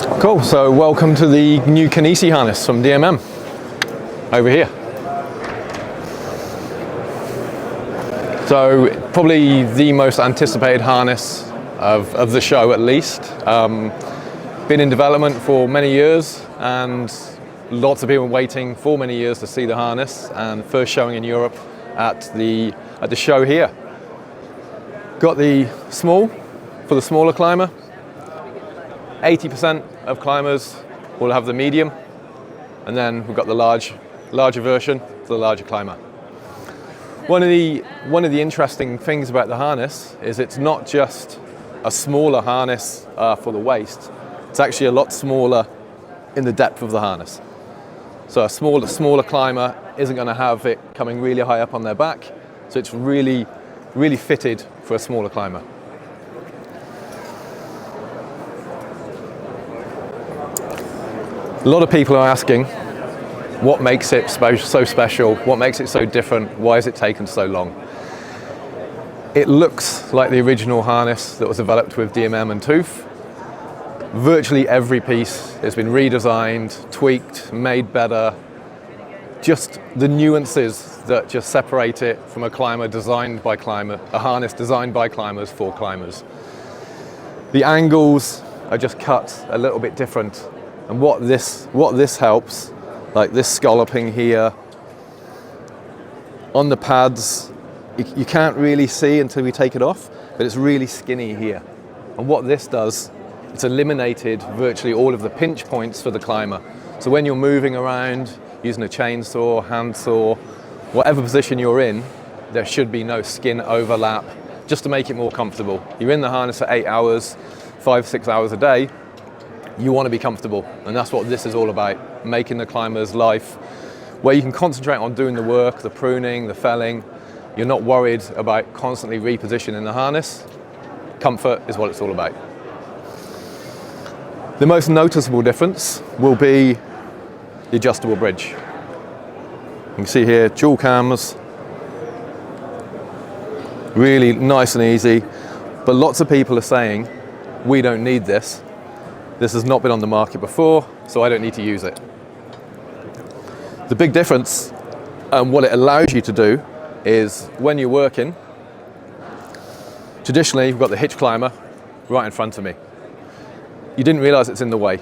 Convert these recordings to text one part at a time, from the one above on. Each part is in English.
Cool, so welcome to the new KINISI harness from DMM, over here. So probably the most anticipated harness of the show, at least. Been in development for many years, and lots of people waiting for many years to see the harness, and first showing in Europe at the show here. Got the small for the smaller climber. 80% of climbers will have the medium, and then we've got the larger version for the larger climber. One of the interesting things about the harness is it's not just a smaller harness for the waist. It's actually a lot smaller in the depth of the harness. So a smaller climber isn't going to have it coming really high up on their back. So it's really fitted for a smaller climber. A lot of people are asking, what makes it so special? What makes it so different? Why has it taken so long? It looks like the original harness that was developed with DMM and tooth. Virtually every piece has been redesigned, tweaked, made better. Just the nuances that just separate it from a harness designed by climbers for climbers. The angles are just cut a little bit different. And what this helps, like this scalloping here, on the pads, you can't really see until we take it off, but it's really skinny here. And what this does, it's eliminated virtually all of the pinch points for the climber. So when you're moving around, using a chainsaw, handsaw, whatever position you're in, there should be no skin overlap, just to make it more comfortable. You're in the harness for 8 hours, 5-6 hours a day. You want to be comfortable, and that's what this is all about, making the climber's life where you can concentrate on doing the work, the pruning, the felling. You're not worried about constantly repositioning the harness. Comfort is what it's all about. The most noticeable difference will be the adjustable bridge. You can see here, dual cams, really nice and easy, but lots of people are saying, we don't need this. This has not been on the market before, so I don't need to use it. The big difference, and what it allows you to do, is when you're working, traditionally you've got the hitch climber right in front of me. You didn't realize it's in the way,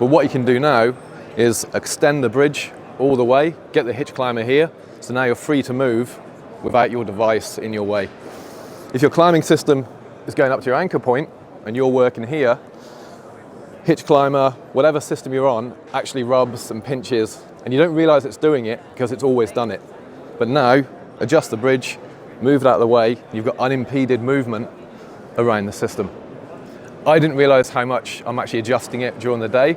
but what you can do now is extend the bridge all the way, get the hitch climber here, so now you're free to move without your device in your way. If your climbing system is going up to your anchor point and you're working here, hitch climber, whatever system you're on, actually rubs and pinches, and you don't realize it's doing it because it's always done it. But now, adjust the bridge, move it out of the way, you've got unimpeded movement around the system. I didn't realize how much I'm actually adjusting it during the day,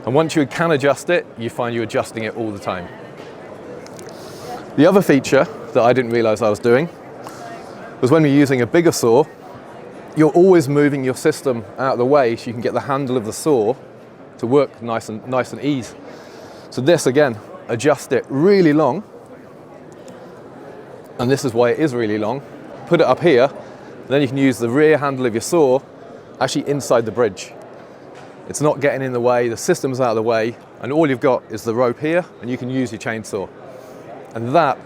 and once you can adjust it, you find you're adjusting it all the time. The other feature that I didn't realize I was doing was when we're using a bigger saw, you're always moving your system out of the way so you can get the handle of the saw to work nice and easy. So this, again, adjust it really long, and this is why it is really long. Put it up here, and then you can use the rear handle of your saw actually inside the bridge. It's not getting in the way, the system's out of the way, and all you've got is the rope here, and you can use your chainsaw. And that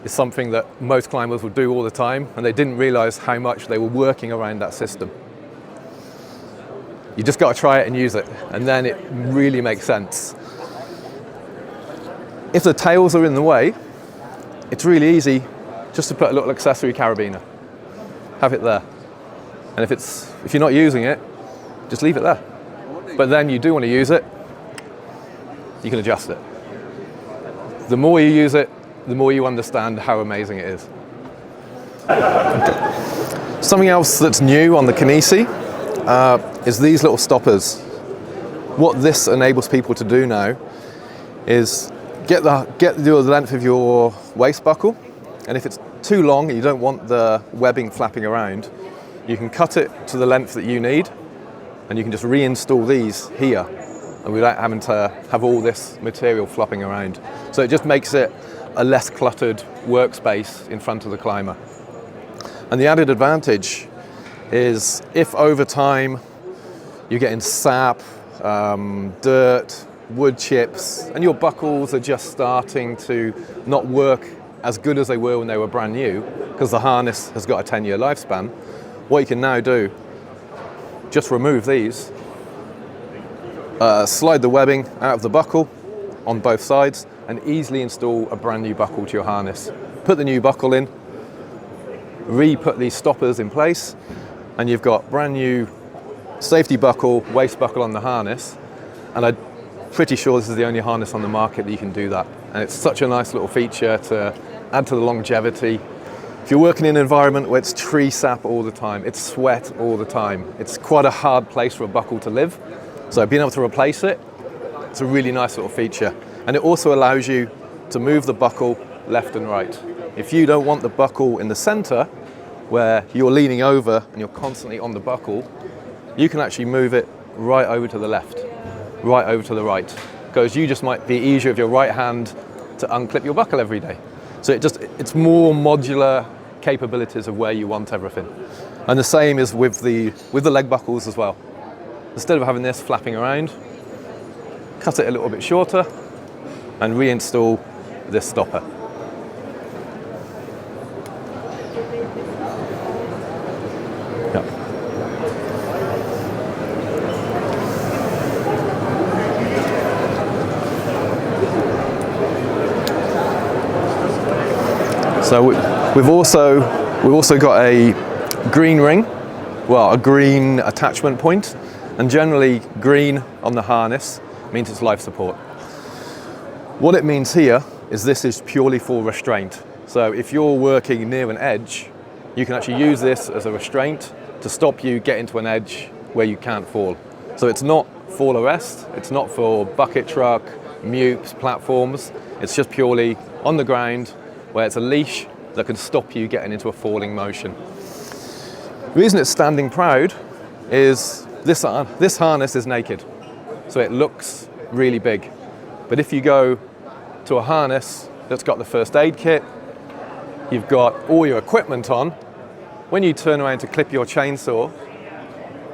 is something that most climbers will do all the time, and they didn't realize how much they were working around that system. You just got to try it and use it, and then it really makes sense. If the tails are in the way, it's really easy just to put a little accessory carabiner. Have it there. And if you're not using it, just leave it there. But then you do want to use it, you can adjust it. The more you use it, the more you understand how amazing it is. Something else that's new on the KINISI is these little stoppers. What this enables people to do now is get the length of your waist buckle, and if it's too long and you don't want the webbing flapping around, you can cut it to the length that you need, and you can just reinstall these here, and without having to have all this material flopping around. So it just makes it a less cluttered workspace in front of the climber. And the added advantage is if over time you're getting sap, dirt, wood chips, and your buckles are just starting to not work as good as they were when they were brand new, because the harness has got a 10-year lifespan. What you can now do, just remove these, slide the webbing out of the buckle on both sides, and easily install a brand new buckle to your harness. Put the new buckle in, re-put these stoppers in place, and you've got brand new safety buckle, waist buckle on the harness. And I'm pretty sure this is the only harness on the market that you can do that. And it's such a nice little feature to add to the longevity. If you're working in an environment where it's tree sap all the time, it's sweat all the time, it's quite a hard place for a buckle to live. So being able to replace it, it's a really nice little feature. And it also allows you to move the buckle left and right. If you don't want the buckle in the center, where you're leaning over and you're constantly on the buckle, you can actually move it right over to the left, right over to the right, because you just might be easier with your right hand to unclip your buckle every day. So it's more modular capabilities of where you want everything. And the same is with the leg buckles as well. Instead of having this flapping around, cut it a little bit shorter and reinstall this stopper. Yeah. So we've also got a green ring, well, a green attachment point, and generally green on the harness means it's life support. What it means here is this is purely for restraint. So if you're working near an edge, you can actually use this as a restraint to stop you getting to an edge where you can't fall. So it's not fall arrest, it's not for bucket truck, mutes, platforms, it's just purely on the ground where it's a leash that can stop you getting into a falling motion. The reason it's standing proud is this harness is naked, so it looks really big. But if you go to a harness that's got the first aid kit, you've got all your equipment on, when you turn around to clip your chainsaw,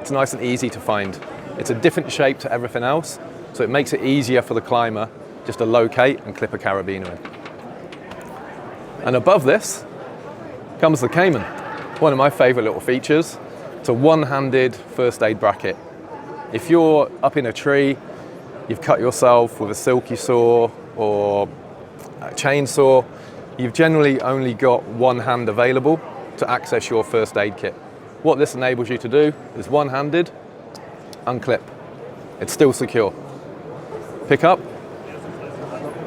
it's nice and easy to find. It's a different shape to everything else, so it makes it easier for the climber just to locate and clip a carabiner in. And above this comes the Cayman, one of my favorite little features. It's a one-handed first aid bracket. If you're up in a tree, you've cut yourself with a silky saw or a chainsaw, you've generally only got one hand available to access your first aid kit. What this enables you to do is one-handed, unclip. It's still secure. Pick up,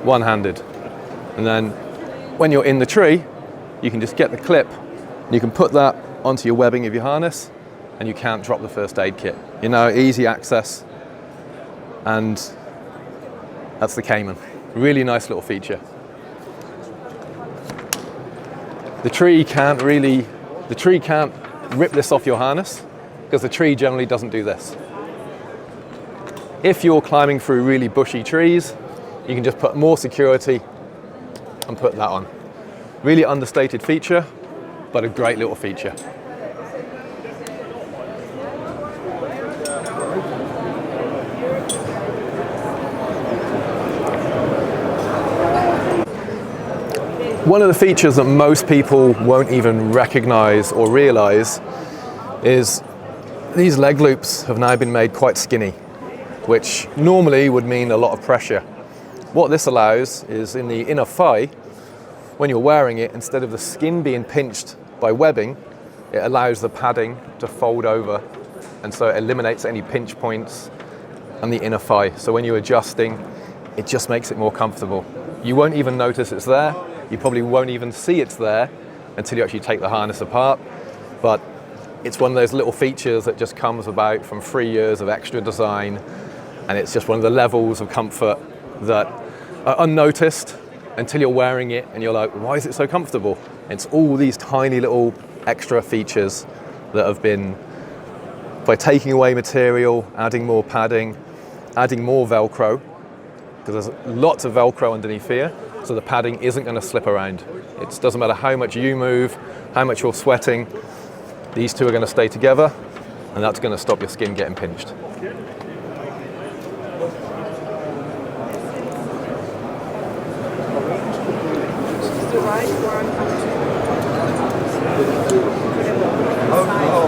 one-handed. And then when you're in the tree, you can just get the clip, and you can put that onto your webbing of your harness, and you can't drop the first aid kit. You know, easy access, and that's the Cayman. Really nice little feature. The tree can't rip this off your harness, because the tree generally doesn't do this. If you're climbing through really bushy trees, you can just put more security and put that on. Really understated feature, but a great little feature. One of the features that most people won't even recognize or realize is these leg loops have now been made quite skinny, which normally would mean a lot of pressure. What this allows is in the inner thigh, when you're wearing it, instead of the skin being pinched by webbing, it allows the padding to fold over, and so it eliminates any pinch points on the inner thigh. So when you're adjusting, it just makes it more comfortable. You won't even notice it's there. You probably won't even see it's there until you actually take the harness apart. But it's one of those little features that just comes about from 3 years of extra design, and it's just one of the levels of comfort that are unnoticed until you're wearing it and you're like, why is it so comfortable? It's all these tiny little extra features that have been, by taking away material, adding more padding, adding more Velcro, because there's lots of Velcro underneath here, so the padding isn't going to slip around. It doesn't matter how much you move, how much you're sweating, these two are going to stay together, and that's going to stop your skin getting pinched. right one up to incredible.